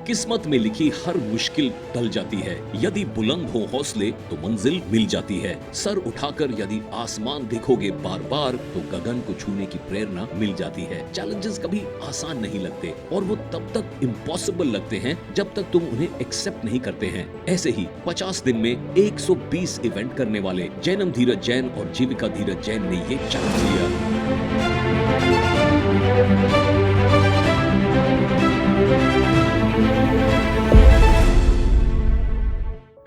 किस्मत में लिखी हर मुश्किल टल जाती है। यदि बुलंद हो हौसले तो मंजिल मिल जाती है। सर उठाकर यदि आसमान देखोगे बार बार तो गगन को छूने की प्रेरणा मिल जाती है। चैलेंजेस कभी आसान नहीं लगते और वो तब तक इम्पॉसिबल लगते हैं जब तक तुम उन्हें एक्सेप्ट नहीं करते हैं। ऐसे ही 50 दिन में 120 इवेंट करने वाले जैनम धीरज जैन और जीविका धीरज जैन ने ये चैलेंज लिया।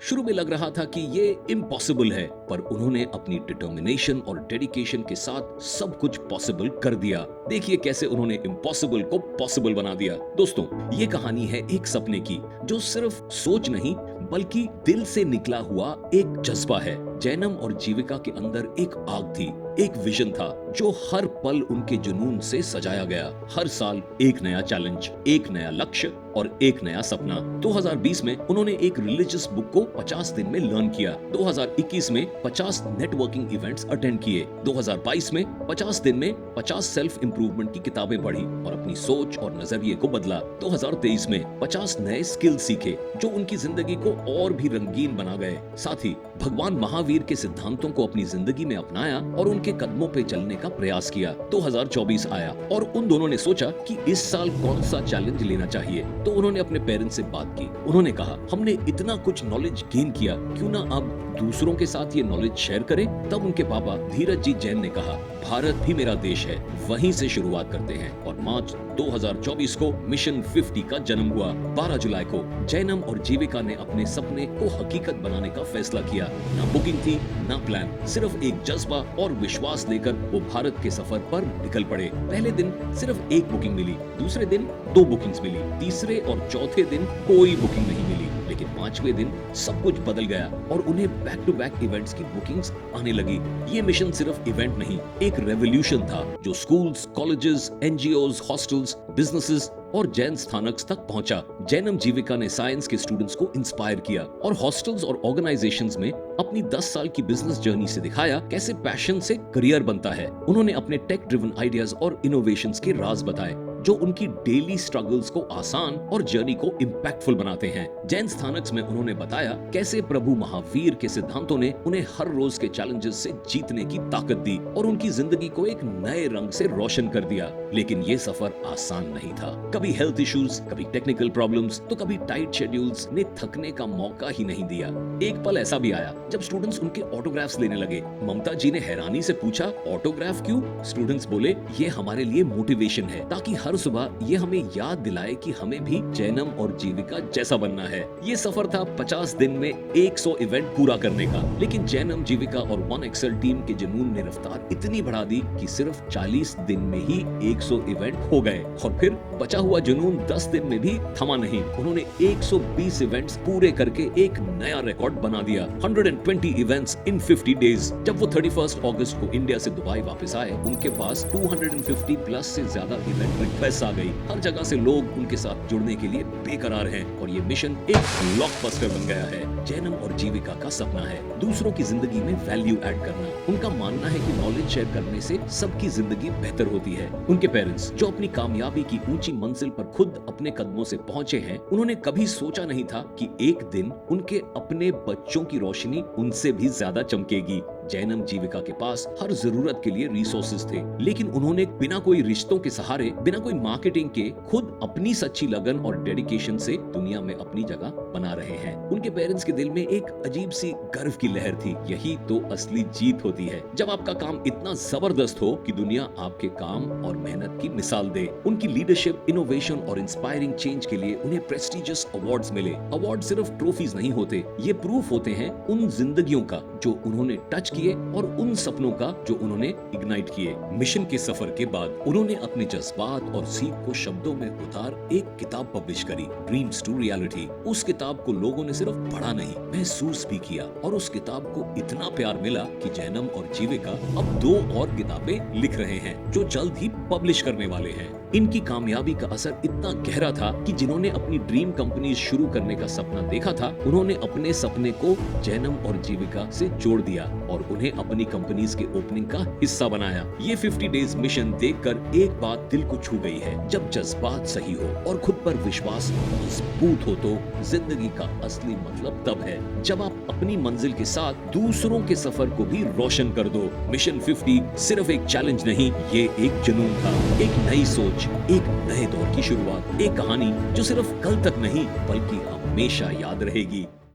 शुरू में लग रहा था कि ये इम्पॉसिबल है, पर उन्होंने अपनी डिटर्मिनेशन और डेडिकेशन के साथ सब कुछ पॉसिबल कर दिया। देखिए कैसे उन्होंने इम्पॉसिबल को पॉसिबल बना दिया। दोस्तों, ये कहानी है एक सपने की जो सिर्फ सोच नहीं बल्कि दिल से निकला हुआ एक जज्बा है। जैनम और जीविका के अंदर एक आग थी, एक विजन था जो हर पल उनके जुनून से सजाया गया। हर साल एक नया चैलेंज, एक नया लक्ष्य और एक नया सपना। 2020 में उन्होंने एक रिलीजियस बुक को 50 दिन में लर्न किया। 2021 में 50 नेटवर्किंग इवेंट्स अटेंड किए। 2022 में 50 दिन में 50 सेल्फ इंप्रूवमेंट की किताबें पढ़ी और अपनी सोच और नजरिए को बदला। 2023 में 50 नए स्किल सीखे जो उनकी जिंदगी को और भी रंगीन बना गए। साथ ही भगवान महावीर के सिद्धांतों को अपनी जिंदगी में अपनाया और उनके कदमों पे चलने का प्रयास किया। 2024 आया और उन दोनों ने सोचा कि इस साल कौन सा चैलेंज लेना चाहिए। तो उन्होंने अपने पेरेंट्स से बात की। उन्होंने कहा, हमने इतना कुछ नॉलेज गेन किया, क्यों ना अब दूसरों के साथ ये नॉलेज शेयर करें। तब उनके पापा धीरज जी जैन ने कहा, भारत भी मेरा देश है, वहीं से शुरुआत करते हैं। और मार्च 2024 को मिशन 50 का जन्म हुआ। 12 जुलाई को जैनम और जीविका ने अपने सपने को हकीकत बनाने का फैसला किया। ना बुकिंग थी ना प्लान, सिर्फ एक जज्बा और विश्वास लेकर वो भारत के सफर पर निकल पड़े। पहले दिन सिर्फ एक बुकिंग मिली, दूसरे दिन 2 बुकिंग्स मिली, तीसरे और चौथे दिन कोई बुकिंग नहीं मिली। लेकिन 5वें दिन सब कुछ बदल गया और उन्हें बैक टू बैक इवेंट्स की बुकिंग्स आने लगी। ये मिशन सिर्फ इवेंट नहीं, एक रेवोल्यूशन था जो schools, colleges, NGOs, hostels, businesses और जैन स्थानक तक पहुंचा। जैनम जीविका ने साइंस के स्टूडेंट्स को इंस्पायर किया और हॉस्टल्स और ऑर्गेनाइजेशंस में अपनी 10 साल की बिजनेस जर्नी से दिखाया कैसे पैशन से करियर बनता है। उन्होंने अपने टेक ड्रिवन आइडियाज और इनोवेशंस के राज बताए जो उनकी डेली स्ट्रगल्स को आसान और जर्नी को इम्पैक्टफुल बनाते हैं। जैन स्थानक में उन्होंने बताया कैसे प्रभु महावीर के सिद्धांतों ने उन्हें हर रोज के चैलेंजेस से जीतने की ताकत दी और उनकी जिंदगी को एक नए रंग से रोशन कर दिया। लेकिन ये सफर आसान नहीं था। कभी हेल्थ इश्यूज, कभी टेक्निकल प्रॉब्लम्स, तो कभी टाइट शेड्यूल्स ने थकने का मौका ही नहीं दिया। एक पल ऐसा भी आया जब स्टूडेंट्स उनके ऑटोग्राफ्स लेने लगे। ममता जी ने हैरानी से पूछा, ऑटोग्राफ क्यों? स्टूडेंट्स बोले, ये हमारे लिए मोटिवेशन है ताकि हर सुबह ये हमें याद दिलाए कि हमें भी जैनम और जीविका जैसा बनना है। ये सफर था 50 दिन में 100 इवेंट पूरा करने का। लेकिन जैनम, जीविका और वन एक्सेल टीम के जुनून ने रफ्तार इतनी बढ़ा दी कि सिर्फ 40 दिन में ही 100 इवेंट हो गए। और फिर बचा हुआ जुनून 10 दिन में भी थमा नहीं। उन्होंने 120 इवेंट्स पूरे करके एक नया रिकॉर्ड बना दिया। 120 इवेंट्स इन 50 डेज। जब वो 31 अगस्त को इंडिया से दुबई वापस आए, उनके पास 250 प्लस से ज्यादा इवेंट रिक्वेस्ट आ गई। हर जगह से लोग उनके साथ जुड़ने के लिए बेकरार हैं और ये मिशन एक ब्लॉकबस्टर बन गया है। जैनम और जीविका का सपना है दूसरों की जिंदगी में वैल्यू ऐड करना। उनका मानना है कि नॉलेज शेयर करने से सबकी जिंदगी बेहतर होती है। उनके पेरेंट्स जो अपनी कामयाबी की ऊंची मंजिल पर खुद अपने कदमों से पहुंचे हैं, उन्होंने कभी सोचा नहीं था कि एक दिन उनके अपने बच्चों की रोशनी उनसे भी ज्यादा चमकेगी। जैनम जीविका के पास हर जरूरत के लिए रिसोर्सेज थे, लेकिन उन्होंने बिना कोई रिश्तों के सहारे, बिना कोई मार्केटिंग के, खुद अपनी सच्ची लगन और डेडिकेशन से दुनिया में अपनी जगह बना रहे हैं। उनके पेरेंट्स के दिल में एक अजीब सी गर्व की लहर थी। यही तो असली जीत होती है, जब आपका काम इतना जबरदस्त हो कि दुनिया आपके काम और मेहनत की मिसाल दे। उनकी लीडरशिप, इनोवेशन और इंस्पायरिंग चेंज के लिए उन्हें प्रेस्टिजियस अवार्ड्स मिले। अवार्ड सिर्फ ट्रॉफीज नहीं होते, ये प्रूफ होते हैं उन जिंदगियों का जो उन्होंने टच किए और उन सपनों का जो उन्होंने इग्नाइट किए। मिशन के सफर के बाद उन्होंने अपने जज्बात और सीख को शब्दों में उतार एक किताब पब्लिश करी, ड्रीम्स टू रियलिटी। उस किताब को लोगों ने सिर्फ पढ़ा नहीं, महसूस भी किया और उस किताब को इतना प्यार मिला कि जैनम और जीविका अब 2 और किताबें लिख रहे हैं जो जल्द ही पब्लिश करने वाले हैं। इनकी कामयाबी का असर इतना गहरा था कि जिन्होंने अपनी ड्रीम कंपनी शुरू करने का सपना देखा था, उन्होंने अपने सपने को जैनम और जीविका से जोड़ दिया और उन्हें अपनी कंपनीज के ओपनिंग का हिस्सा बनाया। ये 50 डेज मिशन देखकर एक बात दिल को छू गई है, जब जज्बात सही हो और खुद पर विश्वास मजबूत हो तो जिंदगी का असली मतलब तब है जब आप अपनी मंजिल के साथ दूसरों के सफर को भी रोशन कर दो। मिशन 50 सिर्फ एक चैलेंज नहीं, ये एक जुनून था, एक नई सोच, एक नए दौर की शुरुआत, एक कहानी जो सिर्फ कल तक नहीं बल्कि हमेशा याद रहेगी।